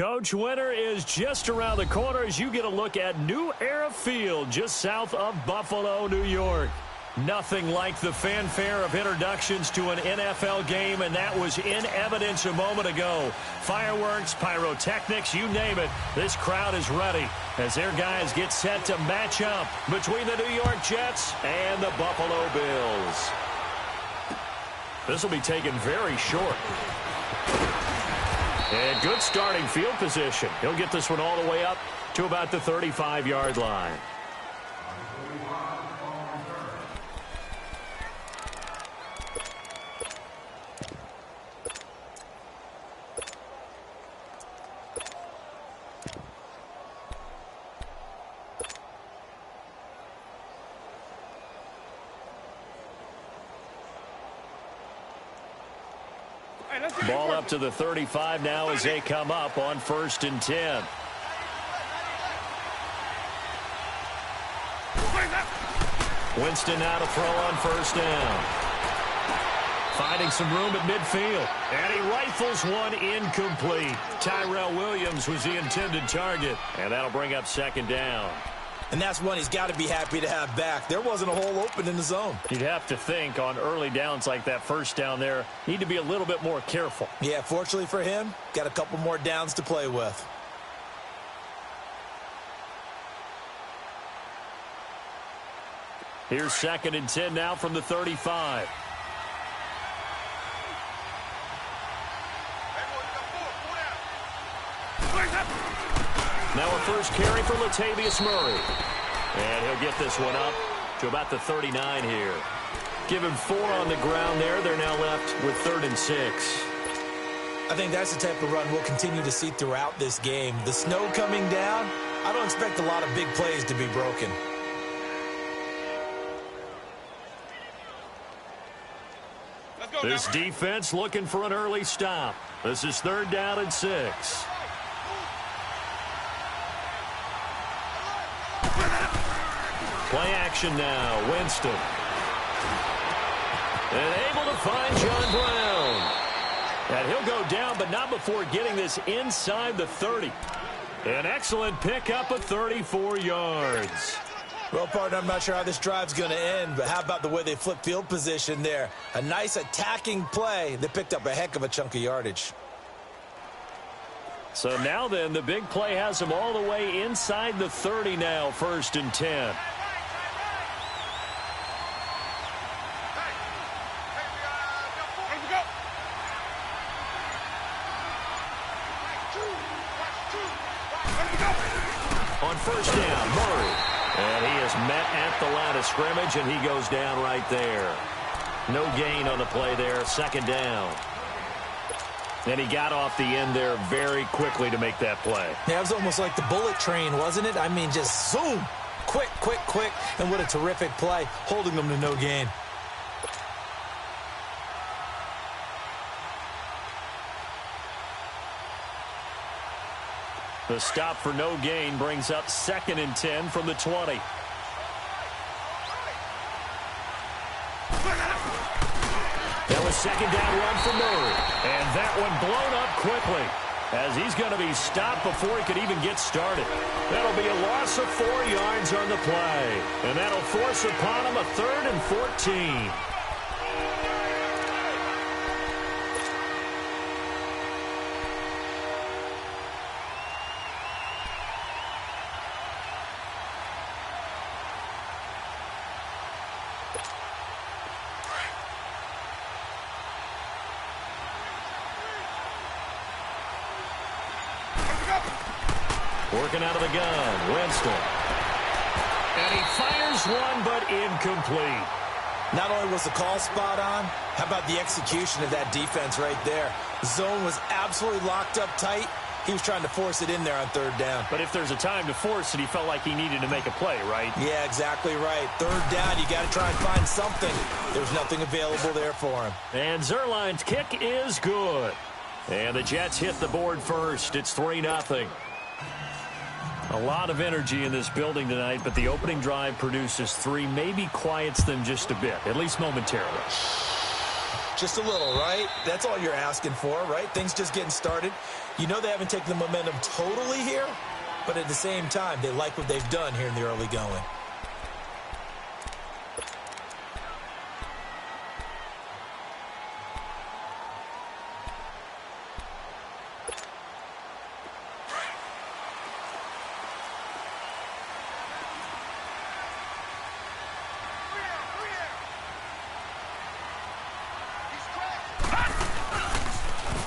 Coach, winter is just around the corner as you get a look at New Era Field just south of Buffalo, New York. Nothing like the fanfare of introductions to an NFL game, and that was in evidence a moment ago. Fireworks, pyrotechnics, you name it. This crowd is ready as their guys get set to match up between the New York Jets and the Buffalo Bills. This will be taken very short. And good starting field position. He'll get this one all the way up to about the 35-yard line. Ball up to the 35 now as they come up on 1st and 10. Winston now to throw on 1st down. Finding some room at midfield. And he rifles one incomplete. Tyrell Williams was the intended target. And that'll bring up 2nd down. And that's one he's got to be happy to have back. There wasn't a hole open in the zone. You'd have to think on early downs like that 1st down there, need to be a little bit more careful. Yeah, fortunately for him, got a couple more downs to play with. Here's 2nd and 10 now from the 35. Now a first carry for Latavius Murray. And he'll get this one up to about the 39 here. Give him 4 on the ground there. They're now left with 3rd and 6. I think that's the type of run we'll continue to see throughout this game. The snow coming down, I don't expect a lot of big plays to be broken. This defense looking for an early stop. This is 3rd down and 6. Play action now, Winston. And able to find John Brown. And he'll go down, but not before getting this inside the 30. An excellent pickup of 34 yards. Well, partner, I'm not sure how this drive's going to end, but how about the way they flip field position there? A nice attacking play. They picked up a heck of a chunk of yardage. So now then, the big play has them all the way inside the 30 now, 1st and 10. On 1st down, Murray. And he is met at the line of scrimmage, and he goes down right there. No gain on the play there, 2nd down. And he got off the end there very quickly to make that play. Yeah, it was almost like the bullet train, wasn't it? I mean, just zoom. Quick, quick, quick. And what a terrific play, holding them to no gain. The stop for no gain brings up 2nd and 10 from the 20. That was 2nd down run for Murray. And that one blown up quickly as he's going to be stopped before he could even get started. That'll be a loss of 4 yards on the play. And that'll force upon him a 3rd and 14. Working out of the gun, Winston. And he fires one, but incomplete. Not only was the call spot on, how about the execution of that defense right there? The zone was absolutely locked up tight. He was trying to force it in there on 3rd down. But if there's a time to force it, he felt like he needed to make a play, right? Yeah, exactly right. 3rd down, you got to try and find something. There's nothing available there for him. And Zuerlein's kick is good. And the Jets hit the board first. It's 3-0. A lot of energy in this building tonight, but the opening drive produces 3, maybe quiets them just a bit, at least momentarily. Just a little, right? That's all you're asking for, right? Things just getting started. You know they haven't taken the momentum totally here, but at the same time, they like what they've done here in the early going.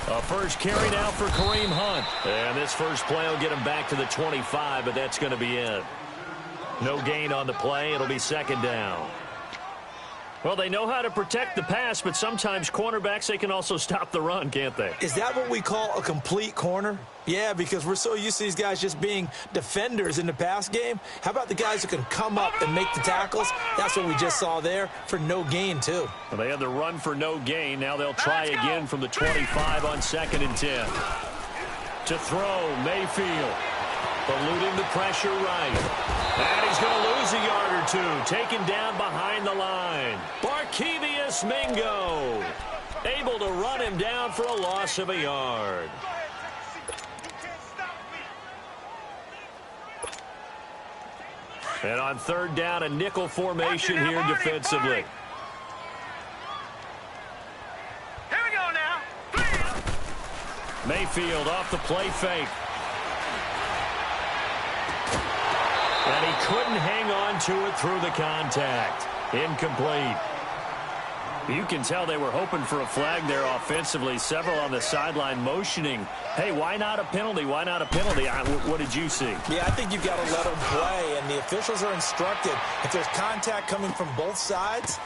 A first carry now for Kareem Hunt. And this first play will get him back to the 25, but that's going to be it. No gain on the play. It'll be second down. Well, they know how to protect the pass, but sometimes cornerbacks, they can also stop the run, can't they? Is that what we call a complete corner? Yeah, because we're so used to these guys just being defenders in the pass game. How about the guys who can come up and make the tackles? That's what we just saw there for no gain, too. Well, they had the run for no gain. Now they'll try again from the 25 on 2nd and 10. To throw, Mayfield. Eluding the pressure right. And he's going to lose a yard or two. Taken down behind the line. Barkevious Mingo. Able to run him down for a loss of a yard. And on 3rd down, a nickel formation here defensively. Here we go now. Mayfield off the play fake. And he couldn't hang on to it through the contact. Incomplete. You can tell they were hoping for a flag there offensively. Several on the sideline motioning. Hey, why not a penalty? Why not a penalty? What did you see? Yeah, I think you've got to let them play, and the officials are instructed. If there's contact coming from both sides,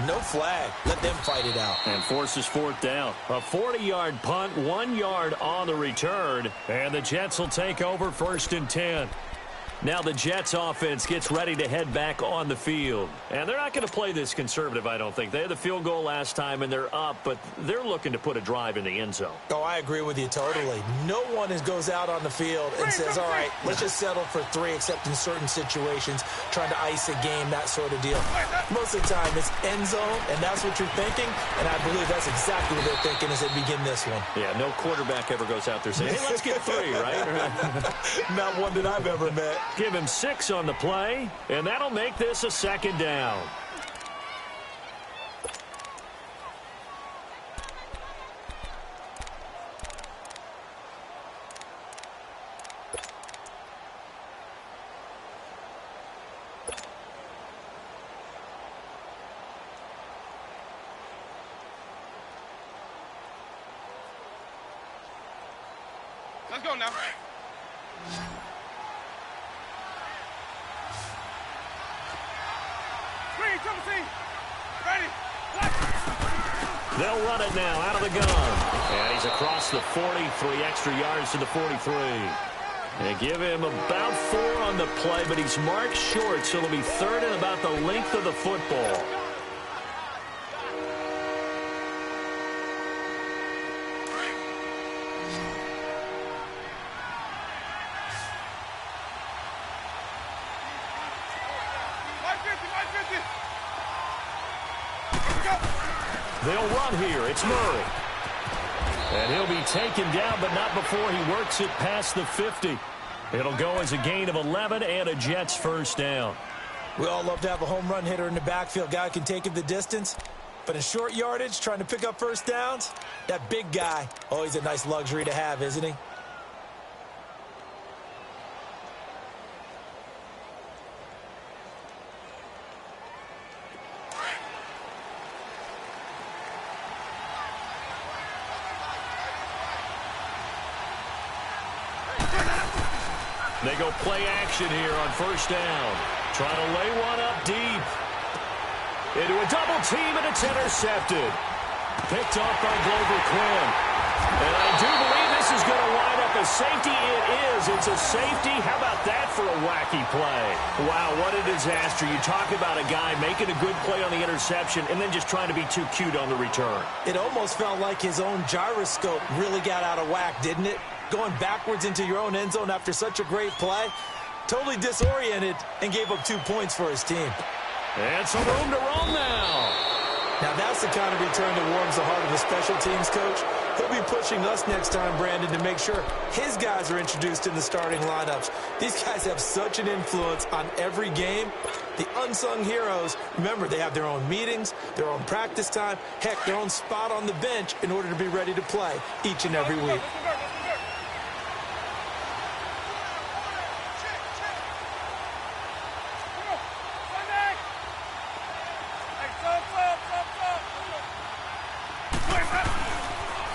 no flag. Let them fight it out. And forces 4th down. A 40-yard punt, 1 yard on the return. And the Jets will take over 1st and 10. Now the Jets offense gets ready to head back on the field. And they're not going to play this conservative, I don't think. They had the field goal last time, and they're up, but they're looking to put a drive in the end zone. Oh, I agree with you totally. No one goes out on the field and says, all right, let's just settle for 3, except in certain situations, trying to ice a game, that sort of deal. Most of the time, it's end zone, and that's what you're thinking, and I believe that's exactly what they're thinking as they begin this one. Yeah, no quarterback ever goes out there saying, hey, let's get 3, right? Not one that I've ever met. Give him 6 on the play, and that'll make this a 2nd down. Let's go now. Ready. They'll run it now out of the gun. And he's across the 40, 3 extra yards to the 43. They give him about 4 on the play, but he's marked short, so it'll be 3rd and about the length of the football. They'll run here. It's Murray. And he'll be taken down, but not before he works it past the 50. It'll go as a gain of 11 and a Jets first down. We all love to have a home run hitter in the backfield. Guy can take it the distance. But in short yardage, trying to pick up first downs, that big guy, always a nice luxury to have, isn't he? They go play action here on first down. Trying to lay one up deep. Into a double team, and it's intercepted. Picked off by Glover Quinn. And I do believe this is going to wind up as safety. It is. It's a safety. How about that for a wacky play? Wow, what a disaster. You talk about a guy making a good play on the interception and then just trying to be too cute on the return. It almost felt like his own gyroscope really got out of whack, didn't it? Going backwards into your own end zone after such a great play. Totally disoriented and gave up 2 points for his team. And some room to roam now. Now that's the kind of return that warms the heart of the special teams coach. He'll be pushing us next time, Brandon, to make sure his guys are introduced in the starting lineups. These guys have such an influence on every game. The unsung heroes, remember, they have their own meetings, their own practice time, heck, their own spot on the bench in order to be ready to play each and every week.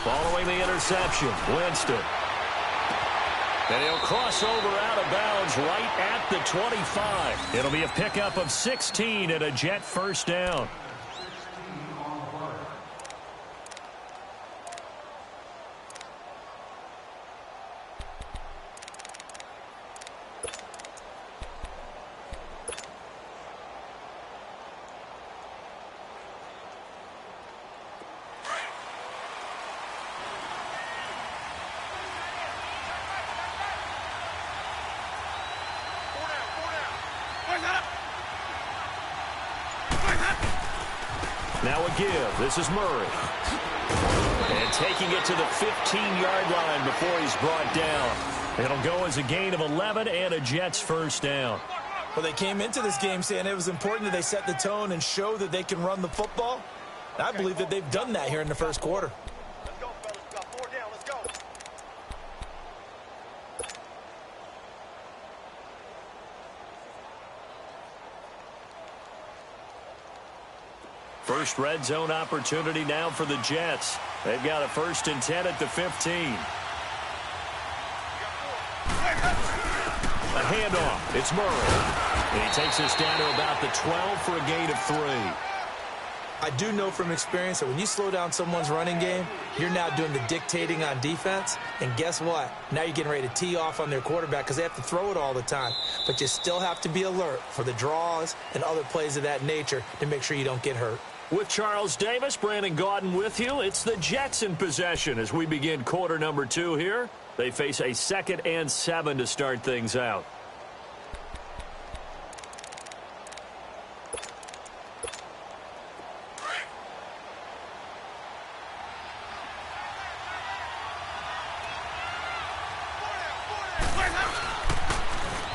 Following the interception, Winston. And he'll cross over out of bounds right at the 25. It'll be a pickup of 16 and a Jet first down. Now a give. This is Murray. And taking it to the 15-yard line before he's brought down. It'll go as a gain of 11 and a Jets first down. Well, they came into this game saying it was important that they set the tone and show that they can run the football. And I believe that they've done that here in the first quarter. Let's go, fellas. We got 4 down. Let's go. First red zone opportunity now for the Jets. They've got a 1st and 10 at the 15. A handoff. It's Murray. And he takes us down to about the 12 for a gain of 3. I do know from experience that when you slow down someone's running game, you're now doing the dictating on defense. And guess what? Now you're getting ready to tee off on their quarterback because they have to throw it all the time. But you still have to be alert for the draws and other plays of that nature to make sure you don't get hurt. With Charles Davis, Brandon Gaudin with you. It's the Jets in possession as we begin quarter number 2 here. They face a 2nd and 7 to start things out.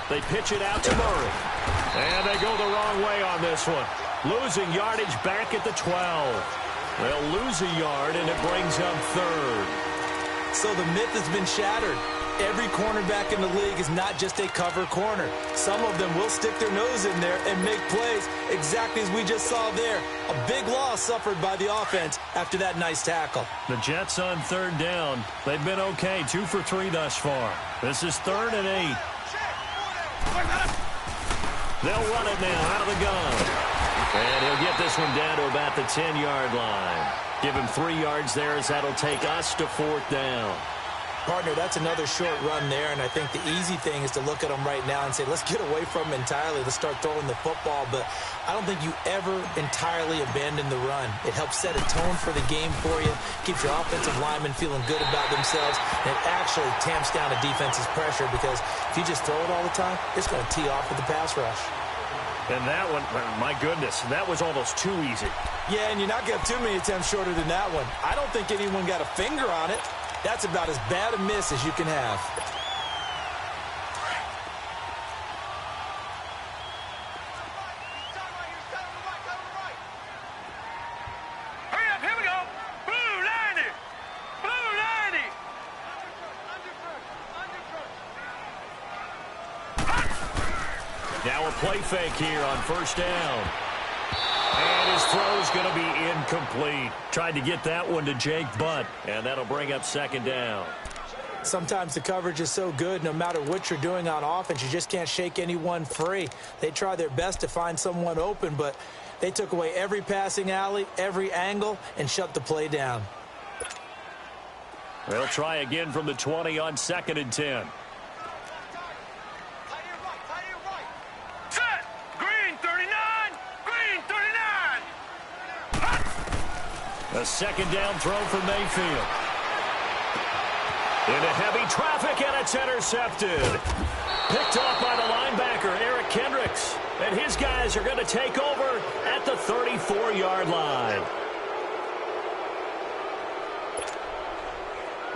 They pitch it out to Murray. And they go the wrong way on this one. Losing yardage back at the 12. They'll lose a yard, and it brings up 3rd. So the myth has been shattered. Every cornerback in the league is not just a cover corner. Some of them will stick their nose in there and make plays exactly as we just saw there. A big loss suffered by the offense after that nice tackle. The Jets on 3rd down. They've been okay, 2 for 3 thus far. This is 3rd and 8. They'll run it now out of the gun. And he'll get this one down to about the 10-yard line. Give him 3 yards there as that'll take us to 4th down. Partner, that's another short run there, and I think the easy thing is to look at them right now and say, let's get away from them entirely. Let's start throwing the football, but I don't think you ever entirely abandon the run. It helps set a tone for the game for you, keeps your offensive linemen feeling good about themselves, and it actually tamps down a defense's pressure because if you just throw it all the time, it's going to tee off with the pass rush. And that one, my goodness, that was almost too easy. Yeah, and you're not going to have too many attempts shorter than that one. I don't think anyone got a finger on it. That's about as bad a miss as you can have. Hurry up, here we go. Blue 90. Blue 90. Now a play fake here on 1st down. And his throw's going to be incomplete. Tried to get that one to Jake Butt, and that'll bring up 2nd down. Sometimes the coverage is so good, no matter what you're doing on offense, you just can't shake anyone free. They try their best to find someone open, but they took away every passing alley, every angle, and shut the play down. They'll try again from the 20 on 2nd and 10. A 2nd down throw for Mayfield. Into heavy traffic, and it's intercepted. Picked off by the linebacker, Eric Kendricks. And his guys are going to take over at the 34-yard line.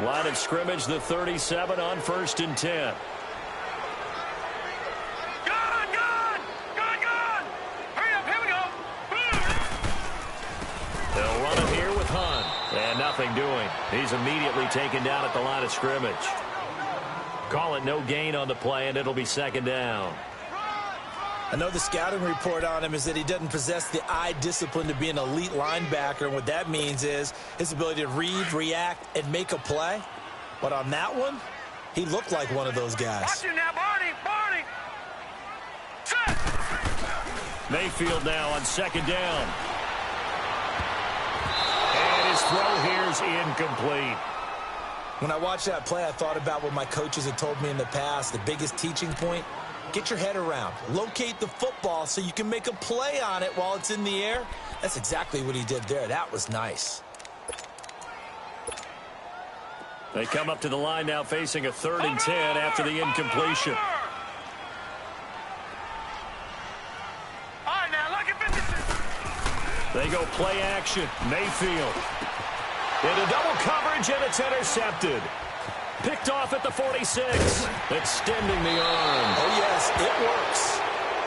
Line of scrimmage, the 37 on 1st and 10. Hurry up, here we go. They'll run it here with Hunt. And nothing doing. He's immediately taken down at the line of scrimmage. Call it no gain on the play, and it'll be 2nd down. I know the scouting report on him is that he doesn't possess the eye discipline to be an elite linebacker. And what that means is his ability to read, react, and make a play. But on that one, he looked like one of those guys. Watch you now, Barney. Set. Mayfield now on 2nd down. And his throw here's incomplete. When I watched that play, I thought about what my coaches had told me in the past. The biggest teaching point: get your head around. Locate the football so you can make a play on it while it's in the air. That's exactly what he did there. That was nice. They come up to the line now facing a 3rd and 10 after the incompletion. All right, now, look at business. They go play action. Mayfield. Into double coverage, and it's intercepted. Picked off at the 46. Extending the arm. Oh, yes, it works.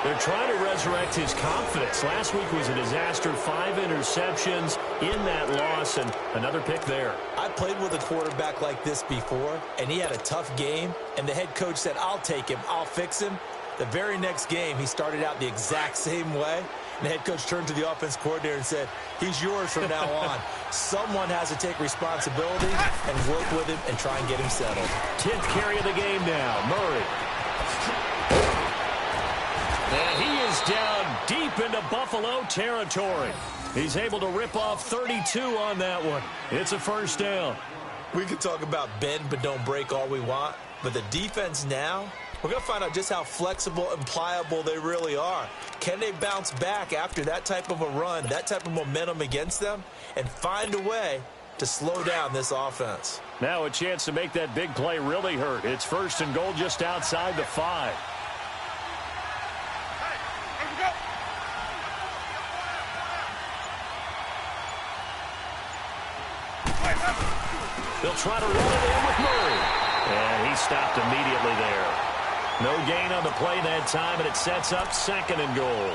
They're trying to resurrect his confidence. Last week was a disaster. 5 interceptions in that loss, and another pick there. I played with a quarterback like this before, and he had a tough game, and the head coach said, I'll take him, I'll fix him. The very next game, he started out the exact same way. And the head coach turned to the offense coordinator and said, he's yours from now on. Someone has to take responsibility and work with him and try and get him settled. 10th carry of the game now. Murray. And he is down deep into Buffalo territory. He's able to rip off 32 on that one. It's a 1st down. We could talk about bend but don't break all we want, but the defense now, we're going to find out just how flexible and pliable they really are. Can they bounce back after that type of a run, that type of momentum against them, and find a way to slow down this offense? Now a chance to make that big play really hurt. It's 1st and goal just outside the 5. They'll try to run it in with Murray. And he stopped immediately there. No gain on the play that time, and it sets up 2nd and goal.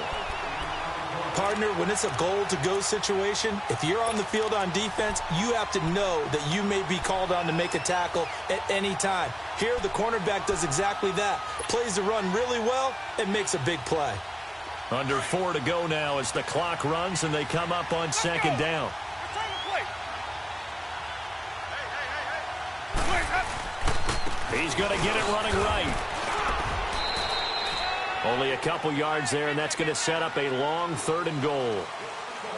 Partner, when it's a goal-to-go situation, if you're on the field on defense, you have to know that you may be called on to make a tackle at any time. Here, the cornerback does exactly that. Plays the run really well and makes a big play. Under 4 to go now as the clock runs, and they come up on 2nd down. He's going to get it running right. Only a couple yards there, and that's going to set up a long 3rd and goal.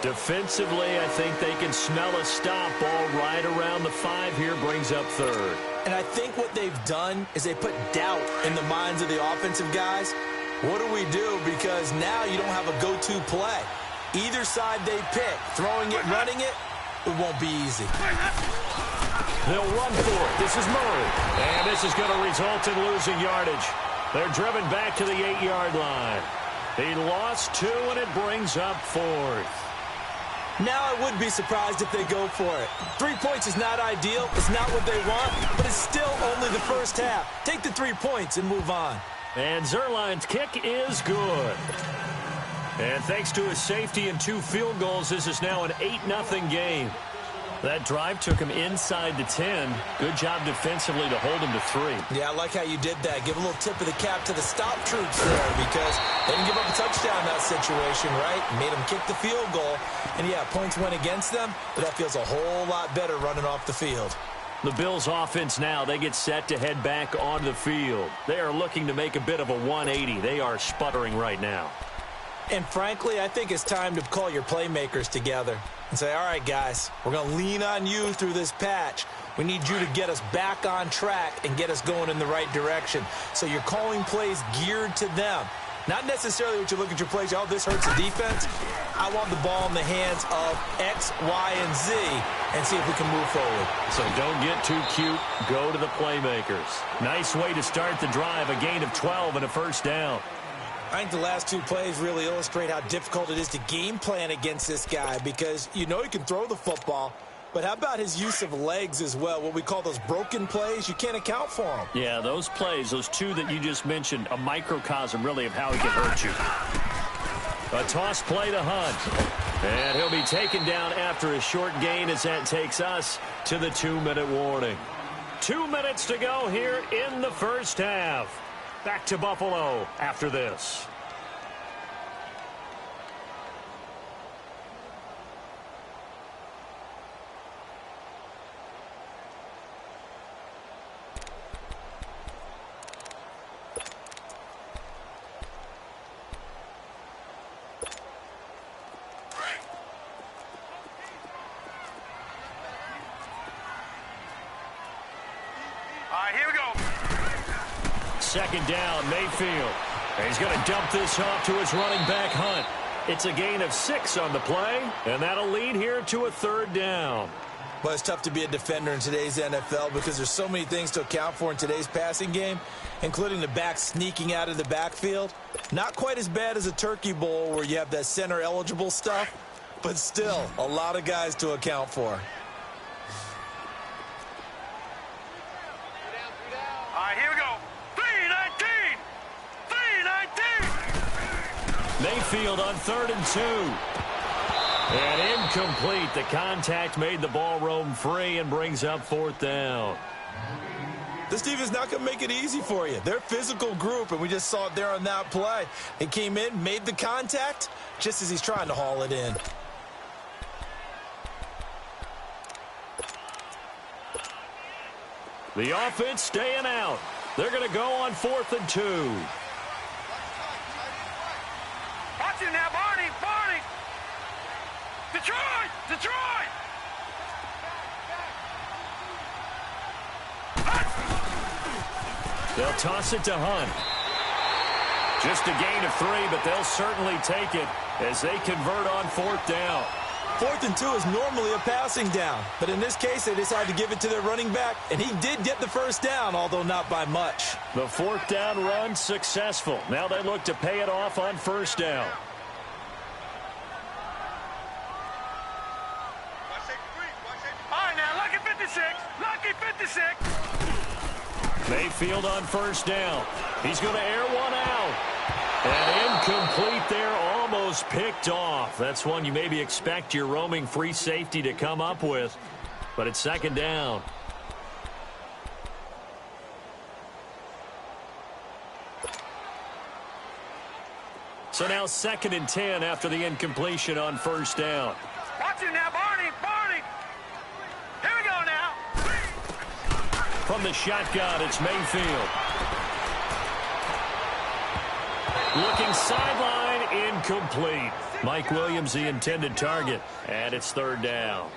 Defensively, I think they can smell a stop. Ball right around the 5 here, brings up 3rd. And I think what they've done is they put doubt in the minds of the offensive guys. What do we do? Because now you don't have a go-to play. Either side they pick, throwing it, running it, it won't be easy. They'll run for it. This is Murray. And this is going to result in losing yardage. They're driven back to the 8-yard line. He lost 2, and it brings up 4th. Now I would be surprised if they go for it. 3 points is not ideal. It's not what they want, but it's still only the first half. Take the 3 points and move on. And Zuerlein's kick is good. And thanks to his safety and 2 field goals, this is now an 8-0 game. That drive took him inside the 10. Good job defensively to hold him to 3. Yeah, I like how you did that. Give a little tip of the cap to the stop troops there because they didn't give up a touchdown in that situation, right? Made them kick the field goal. And, yeah, points went against them, but that feels a whole lot better running off the field. The Bills' offense now, they get set to head back onto the field. They are looking to make a bit of a 180. They are sputtering right now. And frankly, I think it's time to call your playmakers together and say, all right, guys, we're going to lean on you through this patch. We need you to get us back on track and get us going in the right direction. So you're calling plays geared to them. Not necessarily what you look at your plays, oh, this hurts the defense. I want the ball in the hands of X, Y, and Z and see if we can move forward. So don't get too cute. Go to the playmakers. Nice way to start the drive, a gain of 12 and a first down. I think the last two plays really illustrate how difficult it is to game plan against this guy because you know he can throw the football, but how about his use of legs as well, what we call those broken plays? You can't account for them. Yeah, those plays, those two that you just mentioned, a microcosm really of how he can hurt you. A toss play to Hunt. And he'll be taken down after a short gain as that takes us to the 2-minute warning. 2 minutes to go here in the first half. Back to Buffalo after this. All right, here we go. Second down, Mayfield. And he's going to dump this off to his running back, Hunt. It's a gain of 6 on the play, and that'll lead here to a 3rd down. Well, it's tough to be a defender in today's NFL because there's so many things to account for in today's passing game, including the back sneaking out of the backfield. Not quite as bad as a Turkey Bowl where you have that center-eligible stuff, but still a lot of guys to account for. All right, here we go. 3-19. 3-19. Mayfield on 3rd and 2. And incomplete. The contact made the ball roam free and brings up 4th down. This defense is not going to make it easy for you. They're a physical group, and we just saw it there on that play. He came in, made the contact, just as he's trying to haul it in. The offense staying out. They're going to go on 4th and 2. Watch it now, Barney. Barney. Detroit. Detroit. They'll toss it to Hunt. Just a gain of 3, but they'll certainly take it as they convert on 4th down. 4th and 2 is normally a passing down, but in this case, they decided to give it to their running back, and he did get the 1st down, although not by much. The 4th down run successful. Now they look to pay it off on 1st down. All right, now, Lucky 56. Lucky 56. Mayfield on 1st down. He's going to air one out. And incomplete there, almost picked off. That's one you maybe expect your roaming free safety to come up with. But it's 2nd down. So now 2nd and 10 after the incompletion on 1st down. Watch it now, Barney. Barney. Here we go now. From the shotgun, it's Mayfield. Looking sideline, incomplete. Mike Williams, the intended target, and it's 3rd down.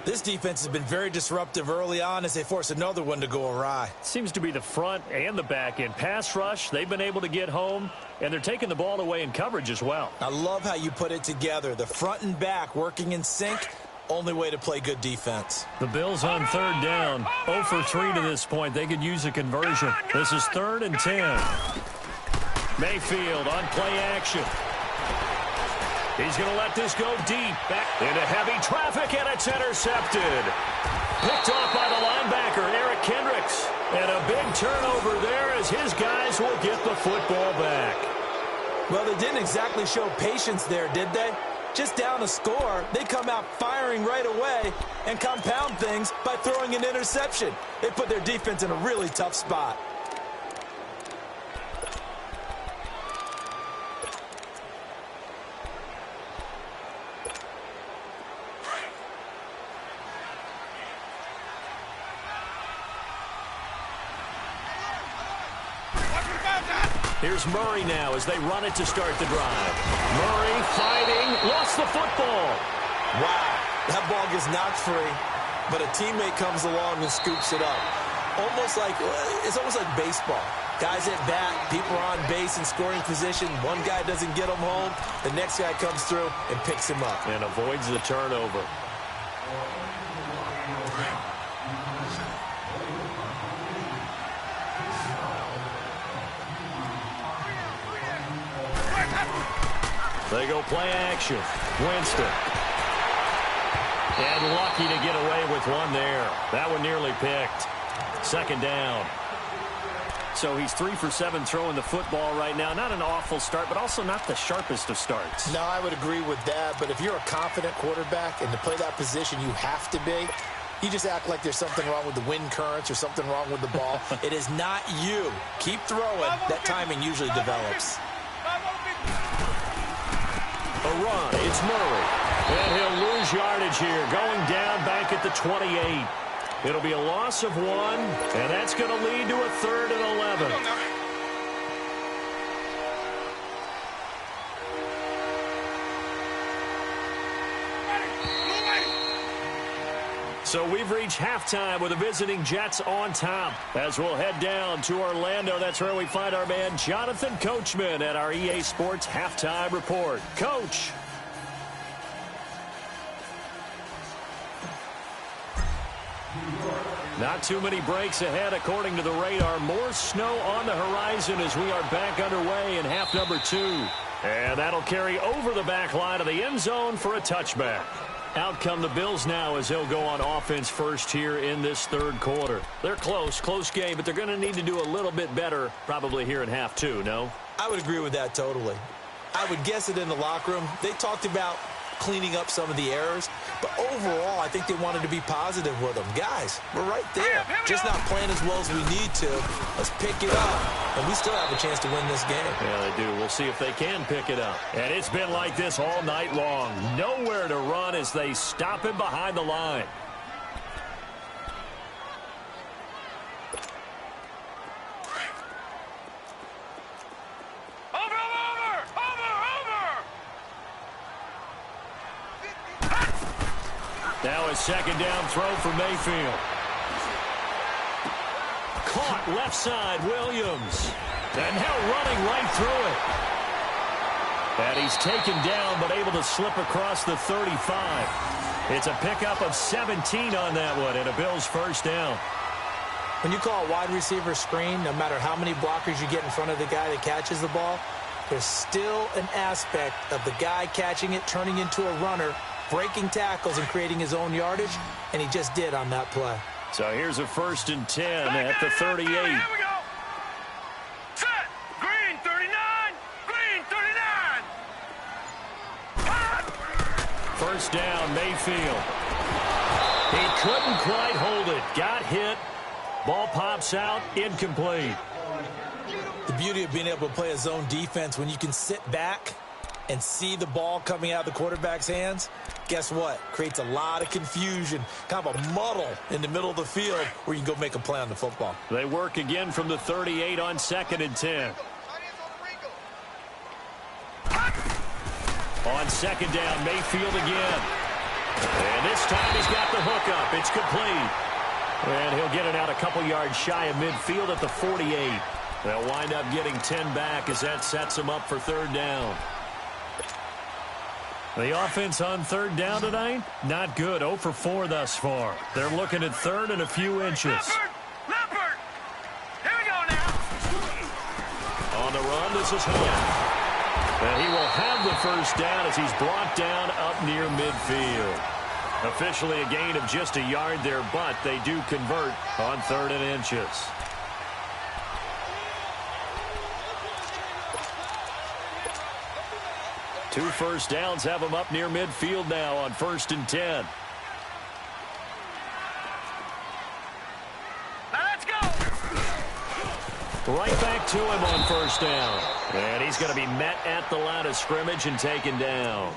This defense has been very disruptive early on as they force another one to go awry. Seems to be the front and the back end. Pass rush, they've been able to get home, and they're taking the ball away in coverage as well. I love how you put it together. The front and back working in sync, only way to play good defense. The Bills on 3rd down, 0 for 3 to this point. They could use a conversion. This is 3rd and 10. Mayfield on play action. He's going to let this go deep. Back into heavy traffic, and it's intercepted. Picked off by the linebacker, Eric Kendricks. And a big turnover there as his guys will get the football back. Well, they didn't exactly show patience there, did they? Just down a score, they come out firing right away and compound things by throwing an interception. They put their defense in a really tough spot. Here's Murray now as they run it to start the drive. Murray fighting, lost the football. Wow, that ball gets knocked free, but a teammate comes along and scoops it up. It's almost like baseball. Guys at bat, people are on base in scoring position. One guy doesn't get him home, the next guy comes through and picks him up. And avoids the turnover. They go play action. Winston. And lucky to get away with one there. That one nearly picked. Second down. So he's 3 for 7 throwing the football right now. Not an awful start, but also not the sharpest of starts. No, I would agree with that. But if you're a confident quarterback and to play that position, you have to be. You just act like there's something wrong with the wind currents or something wrong with the ball. It is not you. Keep throwing. That timing usually develops. A run. It's Murray. And he'll lose yardage here. Going down back at the 28. It'll be a loss of 1, and that's going to lead to a 3rd and 11. So we've reached halftime with the visiting Jets on top. As we'll head down to Orlando, that's where we find our man Jonathan Coachman at our EA Sports Halftime Report. Coach. Not too many breaks ahead according to the radar. More snow on the horizon as we are back underway in half number 2. And that'll carry over the back line of the end zone for a touchback. Out come the Bills now as they'll go on offense first here in this third quarter. They're close game, but they're going to need to do a little bit better probably here in half 2, no? I would agree with that totally. I would guess it in the locker room. They talked about cleaning up some of the errors, but overall, I think they wanted to be positive with them. Guys, we're right there. Just not playing as well as we need to. Let's pick it up, and we still have a chance to win this game. Yeah, they do. We'll see if they can pick it up. And it's been like this all night long. Nowhere to run as they stop him behind the line. Now a second down throw for Mayfield. Caught left side, Williams. And now running right through it. And he's taken down but able to slip across the 35. It's a pickup of 17 on that one and a Bills first down. When you call a wide receiver screen, no matter how many blockers you get in front of the guy that catches the ball, there's still an aspect of the guy catching it, turning into a runner, breaking tackles and creating his own yardage, and he just did on that play. So here's a 1st and 10 at the 38. Here we go. Set. Green 39. Green 39. First down, Mayfield. He couldn't quite hold it. Got hit. Ball pops out. Incomplete. The beauty of being able to play a zone defense when you can sit back and see the ball coming out of the quarterback's hands, guess what? Creates a lot of confusion, kind of a muddle in the middle of the field where you can go make a play on the football. They work again from the 38 on 2nd and 10. On 2nd down, Mayfield again. And this time he's got the hook up. It's complete. And he'll get it out a couple yards shy of midfield at the 48. They'll wind up getting 10 back as that sets them up for 3rd down. The offense on 3rd down tonight, not good. 0 for 4 thus far. They're looking at 3rd and a few inches. Leopard. Here we go now. On the run, this is Hunt. And he will have the first down as he's brought down up near midfield. Officially a gain of just a yard there, but they do convert on 3rd and inches. Two first downs have him up near midfield now on 1st and 10. Now let's go. Right back to him on 1st down. And he's going to be met at the line of scrimmage and taken down.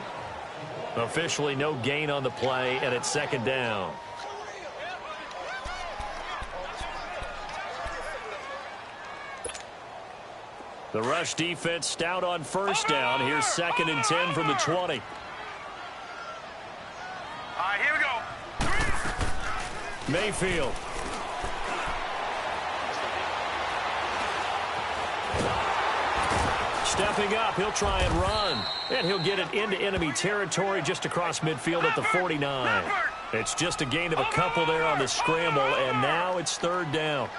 Officially no gain on the play, and it's 2nd down. The rush defense stout on 1st down. Here's 2nd and 10 from the 20. All right, here we go. Mayfield. Stepping up, he'll try and run. And he'll get it into enemy territory just across midfield at the 49. It's just a gain of a couple there on the scramble, and now it's 3rd down.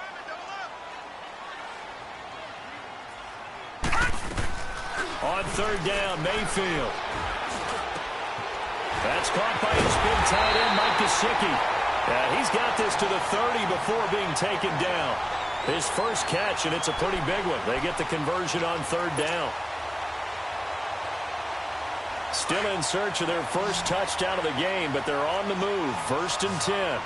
On third down, Mayfield. That's caught by his big tight end, Mike Gesicki. He's got this to the 30 before being taken down. His first catch, and it's a pretty big one. They get the conversion on third down. Still in search of their first touchdown of the game, but they're on the move. 1st and 10.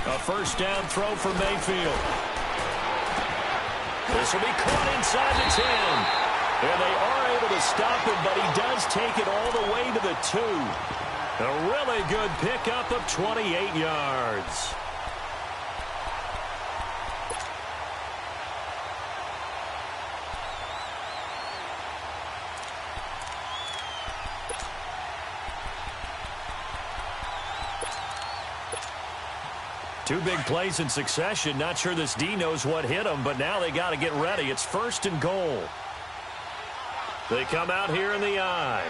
A first down throw for Mayfield. This will be caught inside the 10. And they are able to stop him, but he does take it all the way to the 2. A really good pickup of 28 yards. Two big plays in succession. Not sure this D knows what hit him, but now they got to get ready. It's 1st and goal. They come out here in the I.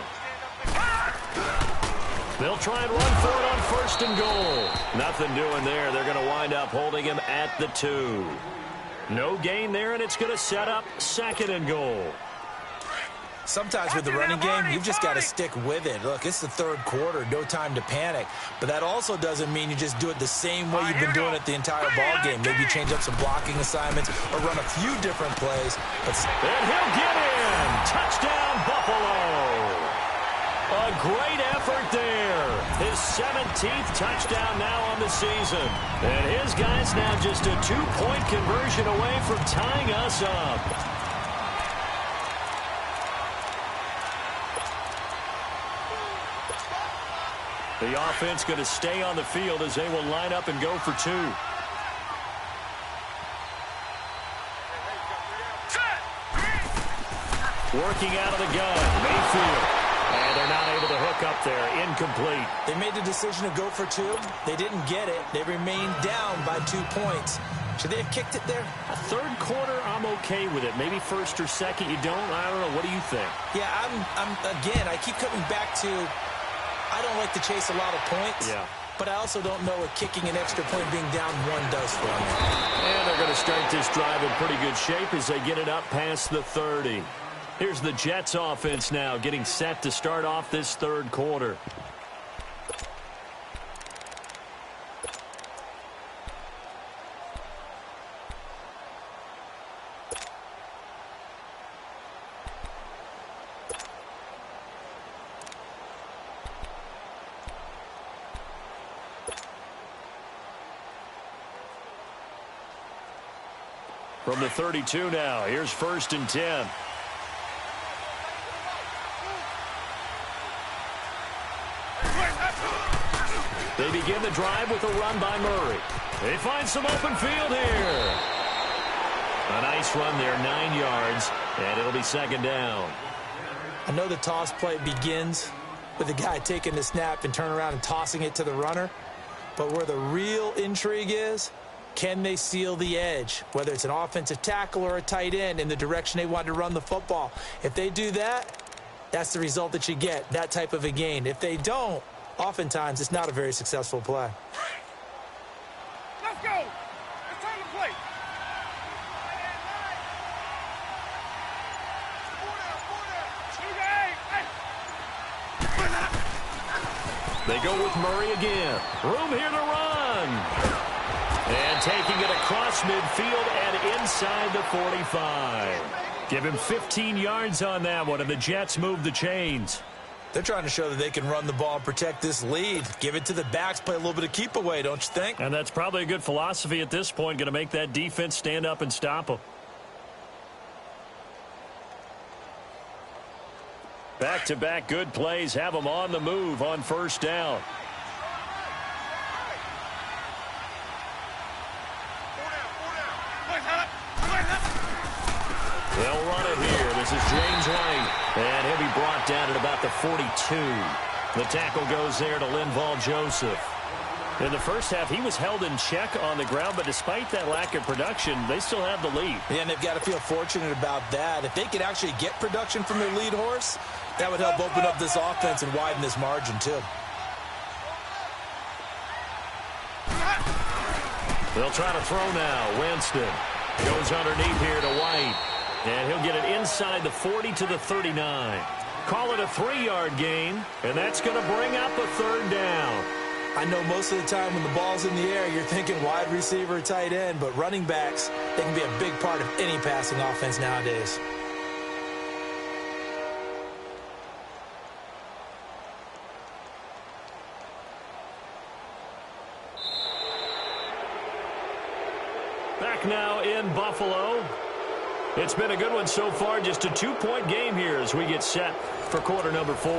They'll try and run for it on 1st and goal. Nothing doing there. They're going to wind up holding him at the 2. No gain there, and it's going to set up 2nd and goal. Sometimes with the running game, you've just got to stick with it. Look, it's the 3rd quarter, no time to panic. But that also doesn't mean you just do it the same way you've been doing it the entire ball game. Maybe change up some blocking assignments or run a few different plays. And he'll get in. Touchdown, Buffalo. A great effort there. His 17th touchdown now on the season. And his guy's now just a 2-point conversion away from tying us up. The offense going to stay on the field as they will line up and go for 2. Working out of the gun, Mayfield. And they're not able to hook up there. Incomplete. They made the decision to go for 2. They didn't get it. They remained down by 2 points. Should they have kicked it there? A 3rd quarter, I'm okay with it. Maybe 1st or 2nd, you don't? I don't know. What do you think? Yeah, again, I keep coming back to I don't like to chase a lot of points. Yeah. But I also don't know what kicking an extra point being down 1 does for them. And they're going to start this drive in pretty good shape as they get it up past the 30. Here's the Jets offense now getting set to start off this 3rd quarter. From the 32 now, here's 1st and 10. They begin the drive with a run by Murray. They find some open field here. A nice run there, 9 yards, and it'll be 2nd down. I know the toss play begins with the guy taking the snap and turn around and tossing it to the runner. But where the real intrigue is, can they seal the edge, whether it's an offensive tackle or a tight end, in the direction they want to run the football? If they do that, that's the result that you get, that type of a gain. If they don't, oftentimes it's not a very successful play. Let's go. It's time to play. They go with Murray again. Room here to run. And taking it across midfield and inside the 45. Give him 15 yards on that one, and the Jets move the chains. They're trying to show that they can run the ball and protect this lead. Give it to the backs, play a little bit of keep away, don't you think? And that's probably a good philosophy at this point, going to make that defense stand up and stop them. Back-to-back good plays have them on the move on 1st down. They'll run it here. This is James White. And he'll be brought down at about the 42. The tackle goes there to Linval Joseph. In the first half, he was held in check on the ground, but despite that lack of production, they still have the lead. Yeah, and they've got to feel fortunate about that. If they could actually get production from their lead horse, that would help open up this offense and widen this margin, too. They'll try to throw now. Winston. Goes underneath here to White. And he'll get it inside the 40 to the 39. Call it a 3-yard gain, and that's going to bring up a third down. I know most of the time when the ball's in the air, you're thinking wide receiver, tight end, but running backs, they can be a big part of any passing offense nowadays. Back now in Buffalo. It's been a good one so far. Just a 2-point game here as we get set for quarter number 4.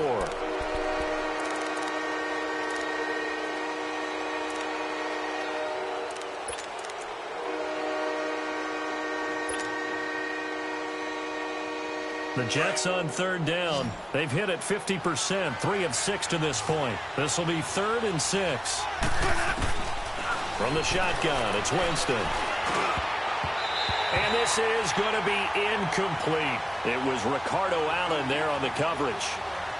The Jets on third down. They've hit it 50%, 3 of 6 to this point. This will be 3rd and 6. From the shotgun, it's Winston. And this is going to be incomplete. It was Ricardo Allen there on the coverage.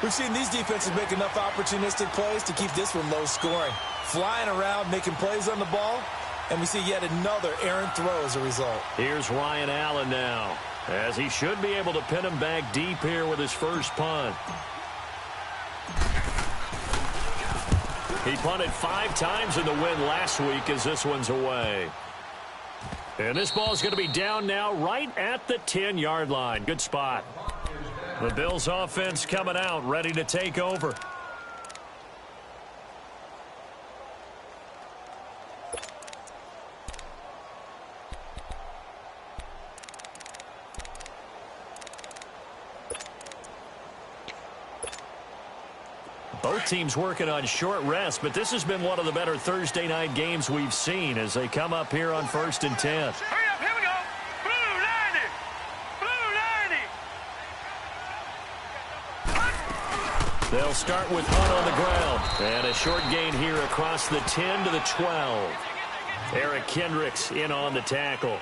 We've seen these defenses make enough opportunistic plays to keep this one low scoring. Flying around, making plays on the ball, and we see yet another errant throw as a result. Here's Ryan Allen now, as he should be able to pin him back deep here with his first punt. He punted 5 times in the win last week as this one's away. And this ball's going to be down now right at the 10-yard line. Good spot. The Bills offense coming out, ready to take over. Both teams working on short rest, but this has been one of the better Thursday night games we've seen as they come up here on 1st and 10. Hurry up, here we go. Blue 90. Blue 90. They'll start with Hunt on the ground. And a short gain here across the 10 to the 12. Eric Kendricks in on the tackle.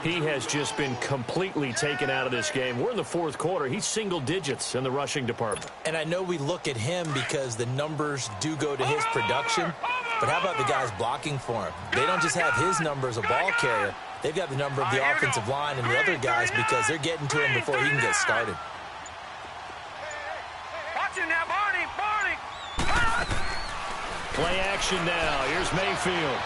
He has just been completely taken out of this game. We're in the 4th quarter. He's single digits in the rushing department. And I know we look at him because the numbers do go to his production, but how about the guys blocking for him? They don't just have his number as a ball carrier. They've got the number of the offensive line and the other guys because they're getting to him before he can get started. Watch it now, Barney. Play action now. Here's Mayfield.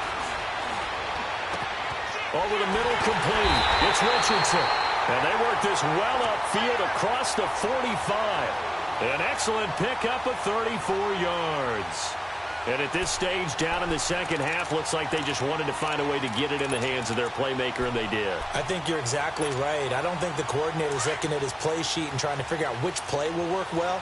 Over the middle, complete. It's Richardson. And they work this well upfield across the 45. An excellent pickup of 34 yards. And at this stage, down in the second half, looks like they just wanted to find a way to get it in the hands of their playmaker, and they did. I think you're exactly right. I don't think the coordinator's looking at his play sheet and trying to figure out which play will work well.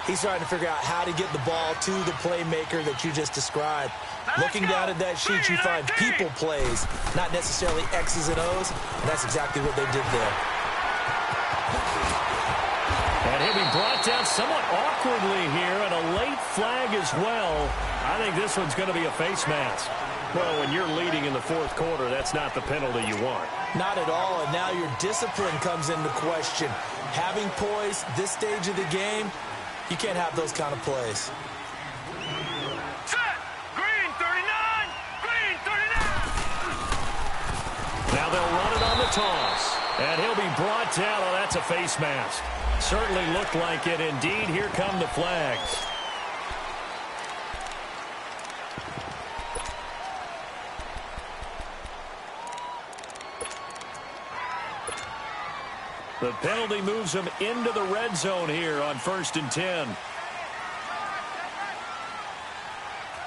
He's trying to figure out how to get the ball to the playmaker that you just described. Looking down at that sheet, you find people plays, not necessarily X's and O's, and that's exactly what they did there. And he'll be brought down somewhat awkwardly here, and a late flag as well. I think this one's going to be a face mask. Well, when you're leading in the 4th quarter, that's not the penalty you want. Not at all, and now your discipline comes into question. Having poise this stage of the game, you can't have those kind of plays. Now they'll run it on the toss. And he'll be brought down. Oh, that's a face mask. Certainly looked like it. Indeed, here come the flags. The penalty moves them into the red zone here on 1st and 10.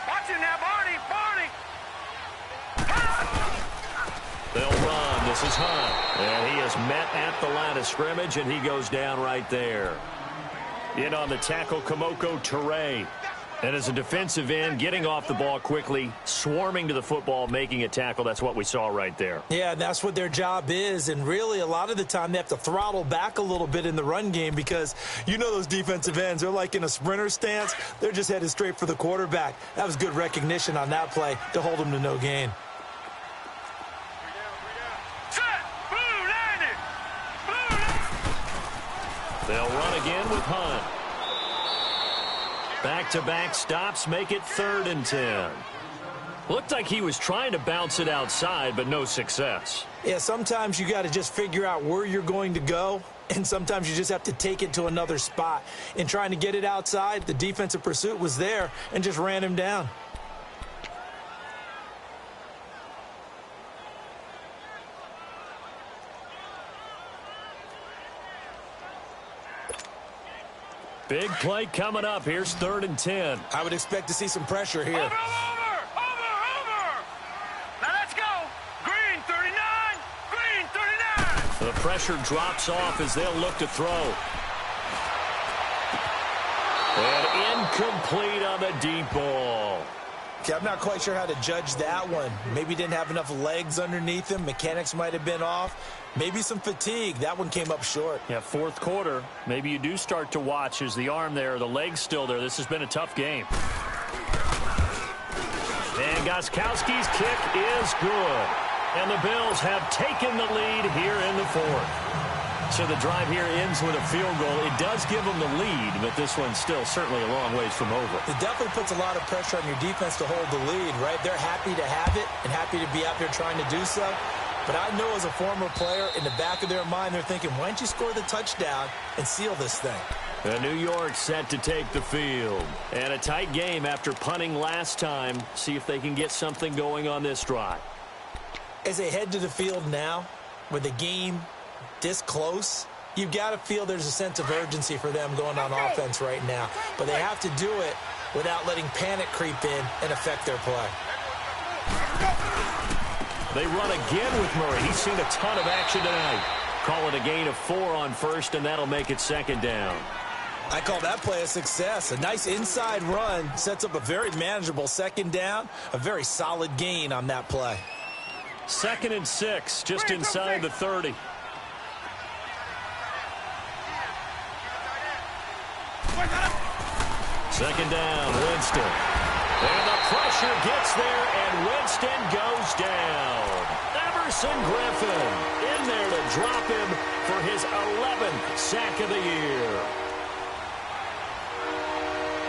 Watch it now, Barney. They'll run. This is Hunt. And he is met at the line of scrimmage, and he goes down right there. In on the tackle, Kamoko Toure. And as a defensive end, getting off the ball quickly, swarming to the football, making a tackle. That's what we saw right there. Yeah, that's what their job is. And really, a lot of the time, they have to throttle back a little bit in the run game because you know those defensive ends. They're like in a sprinter stance. They're just headed straight for the quarterback. That was good recognition on that play to hold them to no gain. They'll run again with Hunt. Back-to-back stops make it 3rd and 10. Looked like he was trying to bounce it outside, but no success. Yeah, sometimes you got to just figure out where you're going to go, and sometimes you just have to take it to another spot. In trying to get it outside, the defensive pursuit was there and just ran him down. Big play coming up. Here's 3rd and 10. I would expect to see some pressure here. Over. Now let's go. Green 39. Green 39. The pressure drops off as they'll look to throw. And incomplete on the deep ball. Okay, I'm not quite sure how to judge that one. Maybe didn't have enough legs underneath him. Mechanics might have been off. Maybe some fatigue. That one came up short. Yeah, 4th quarter. Maybe you do start to watch as the arm there, the leg's still there. This has been a tough game. And Gostkowski's kick is good. And the Bills have taken the lead here in the 4th. So the drive here ends with a field goal. It does give them the lead, but this one's still certainly a long ways from over. It definitely puts a lot of pressure on your defense to hold the lead, right? They're happy to have it and happy to be out there trying to do so. But I know as a former player, in the back of their mind, they're thinking, why don't you score the touchdown and seal this thing? New York set to take the field. And a tight game after punting last time. See if they can get something going on this drive. As they head to the field now, with the game this close, you've got to feel there's a sense of urgency for them going on offense right now. But they have to do it without letting panic creep in and affect their play. They run again with Murray. He's seen a ton of action tonight. Call it a gain of 4 on 1st, and that'll make it 2nd down. I call that play a success. A nice inside run sets up a very manageable 2nd down. A very solid gain on that play. 2nd and 6, just inside the 30. Second down, Winston. And the pressure gets there, and Winston goes down. Everson Griffin in there to drop him for his 11th sack of the year.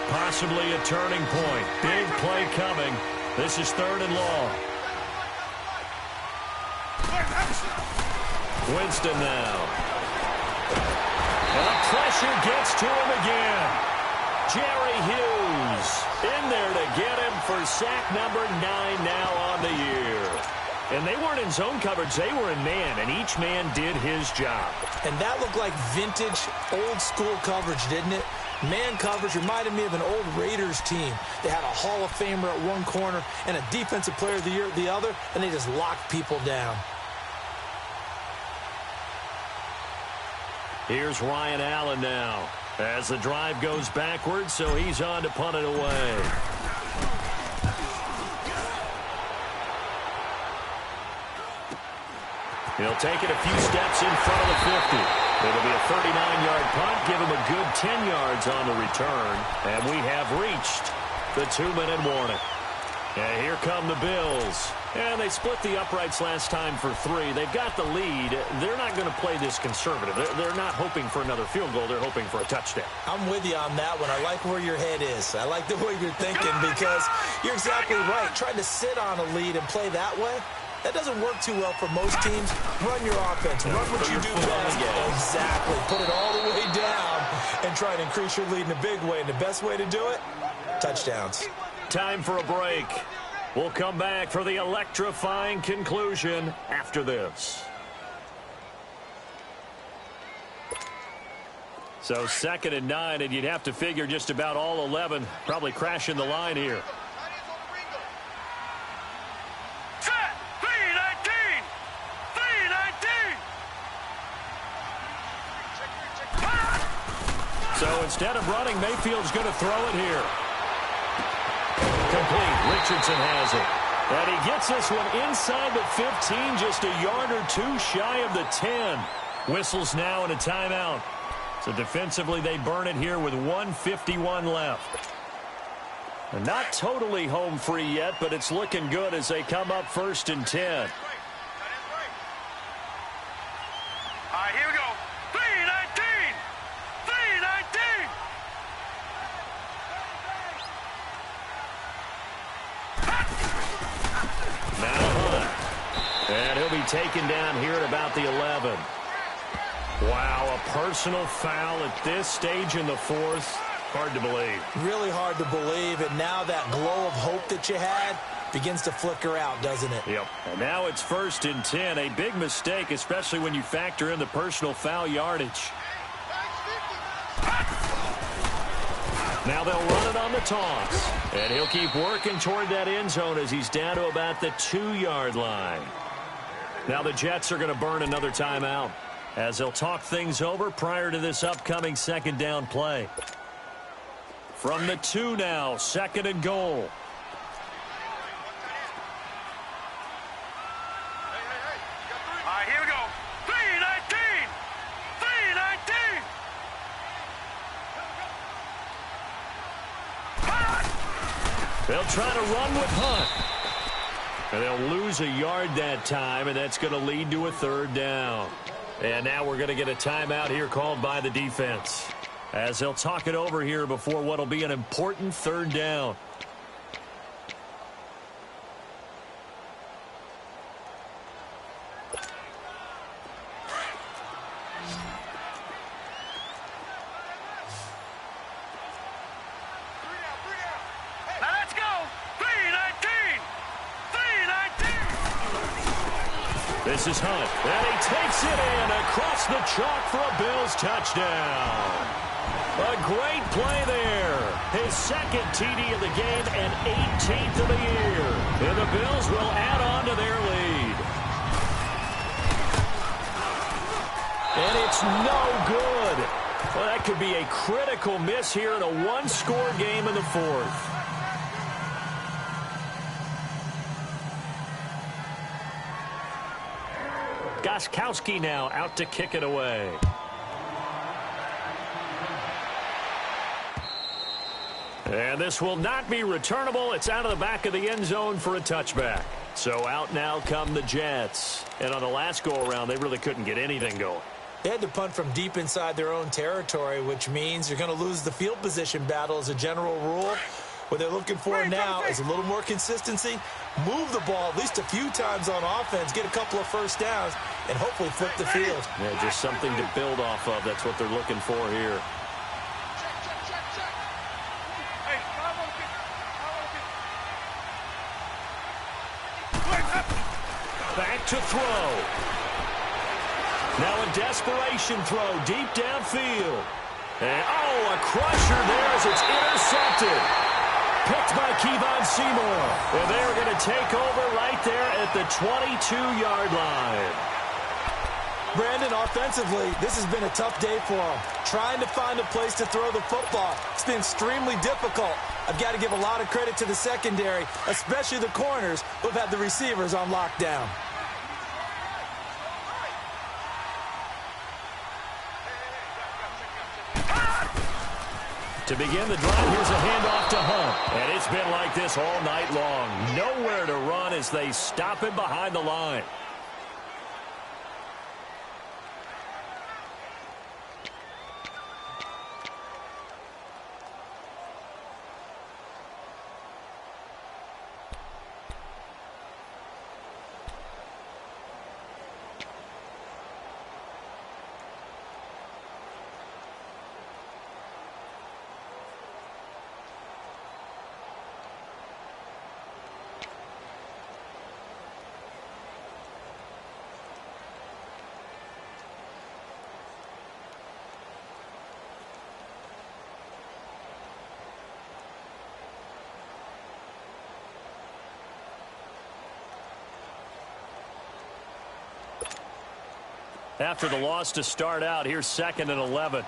Possibly a turning point. Big play coming. This is 3rd and long. Winston now. And the pressure gets to him again. Jerry Hughes in there to get him for sack number 9 now on the year. And they weren't in zone coverage. They were in man, and each man did his job. And that looked like vintage, old-school coverage, didn't it? Man coverage reminded me of an old Raiders team. They had a Hall of Famer at one corner and a Defensive Player of the Year at the other, and they just locked people down. Here's Ryan Allen now as the drive goes backwards, so he's on to punt it away. He'll take it a few steps in front of the 50. It'll be a 39-yard punt, give him a good 10 yards on the return, and we have reached the 2-minute warning. And here come the Bills. And they split the uprights last time for 3. They've got the lead. They're not going to play this conservative. They're not hoping for another field goal. They're hoping for a touchdown. I'm with you on that one. I like where your head is. I like the way you're thinking because you're exactly right. Trying to sit on a lead and play that way, that doesn't work too well for most teams. Run your offense. Run what you do best. Exactly. Put it all the way down and try to increase your lead in a big way. And the best way to do it, touchdowns. Time for a break. We'll come back for the electrifying conclusion after this. So 2nd and 9, and you'd have to figure just about all 11 probably crashing the line here. Set. 319. 319. So instead of running, Mayfield's going to throw it here. Complete. Richardson has it. And he gets this one inside the 15, just a yard or 2 shy of the 10. Whistles now and a timeout. So defensively, they burn it here with 1:51 left. And not totally home free yet, but it's looking good as they come up 1st and 10. All right, here we go. 319. 319. taken down here at about the 11. Wow, a personal foul at this stage in the fourth. Hard to believe. Really hard to believe, and now that glow of hope that you had begins to flicker out, doesn't it? Yep. And now it's 1st and 10. A big mistake, especially when you factor in the personal foul yardage. Now they'll run it on the toss. And he'll keep working toward that end zone as he's down to about the 2-yard line. Now the Jets are going to burn another timeout as they'll talk things over prior to this upcoming 2nd down play. From the 2 now, 2nd and goal. All right, here we go. 3-19. 3-19. They'll try to run with Hunt. And they'll lose a yard that time, and that's going to lead to a 3rd down. And now we're going to get a timeout here called by the defense, as they'll talk it over here before what will be an important 3rd down. Now let's go. 3-19. 3-19. This is Hunt, and he takes it in across the chalk for a Bills touchdown. A great play there. His 2nd TD of the game and 18th of the year. And the Bills will add on to their lead. And it's no good. Well, that could be a critical miss here in a 1-score game in the 4th. Gostkowski now out to kick it away. And this will not be returnable. It's out of the back of the end zone for a touchback. So out now come the Jets. And on the last go-around, they really couldn't get anything going. They had to punt from deep inside their own territory, which means you're going to lose the field position battle as a general rule. What they're looking for now is a little more consistency, move the ball at least a few times on offense, get a couple of 1st downs, and hopefully flip the field. Yeah, just something to build off of. That's what they're looking for here. Back to throw. Now a desperation throw deep downfield. And, a crusher there as it's intercepted. Picked by Kevon Seymour. And they're going to take over right there at the 22-yard line. Brandon, offensively, this has been a tough day for them. Trying to find a place to throw the football. It's been extremely difficult. I've got to give a lot of credit to the secondary, especially the corners who have had the receivers on lockdown. To begin the drive, here's a handoff to Hunt. And it's been like this all night long. Nowhere to run as they stop him behind the line. After the loss to start out, here's 2nd and 11.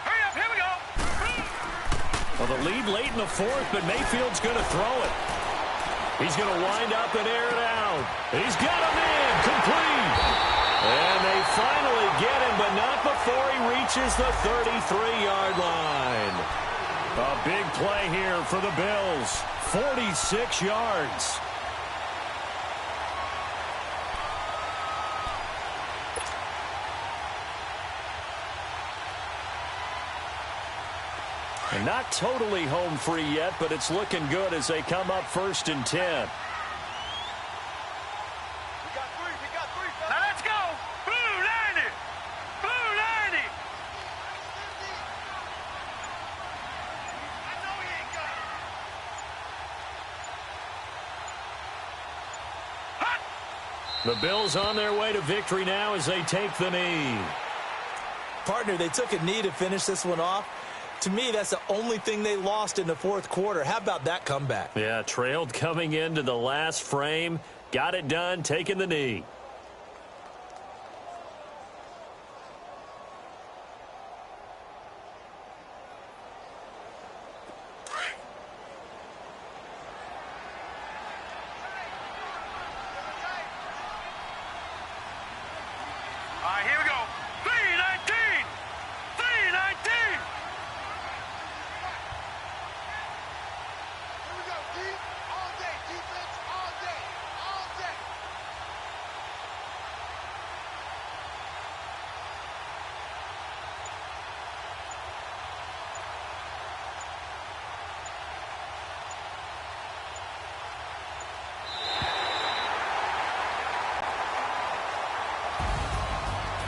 Hurry up, here we go. Well, the lead late in the 4th, but Mayfield's going to throw it. He's going to wind up and air it out. He's got him in, complete. And they finally get him, but not before he reaches the 33-yard line. A big play here for the Bills. 46 yards. And not totally home free yet, but it's looking good as they come up 1st and 10. Now let's go. Blue 90. Blue 90. I know he ain't got it. The Bills on their way to victory now as they take the knee. Partner, they took a knee to finish this one off. To me, that's the only thing they lost in the fourth quarter. How about that comeback? Yeah, trailed coming into the last frame. Got it done, taking the knee. All right, here we go. 319. 319. Here we go. Deep all day. Defense all day. All day.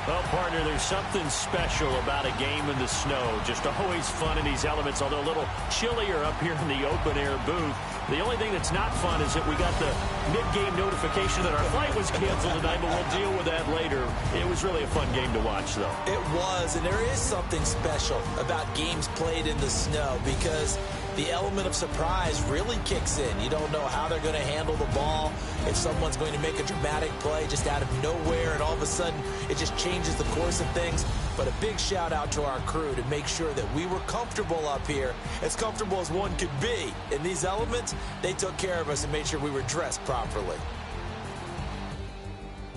Well, partner, there's something special about a game in the snow. Just always fun in these elements, although a little chillier up here in the open-air booth. The only thing that's not fun is that we got the mid-game notification that our flight was canceled tonight, but we'll deal with that later. It was really a fun game to watch, though. It was, and there is something special about games played in the snow because the element of surprise really kicks in. You don't know how they're going to handle the ball, if someone's going to make a dramatic play just out of nowhere, and all of a sudden it just changes the course of things. But a big shout out to our crew to make sure that we were comfortable up here, as comfortable as one could be. In these elements, they took care of us and made sure we were dressed properly.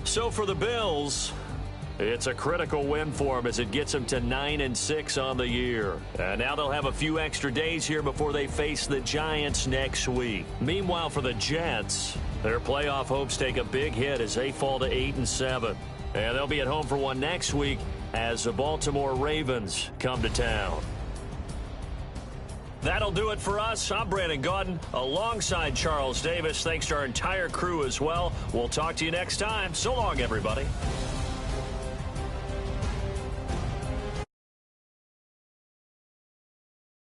So for the Bills, it's a critical win for them as it gets them to 9-6 on the year. And now they'll have a few extra days here before they face the Giants next week. Meanwhile, for the Jets, their playoff hopes take a big hit as they fall to 8-7. And they'll be at home for one next week as the Baltimore Ravens come to town. That'll do it for us. I'm Brandon Gaudin alongside Charles Davis. Thanks to our entire crew as well. We'll talk to you next time. So long, everybody.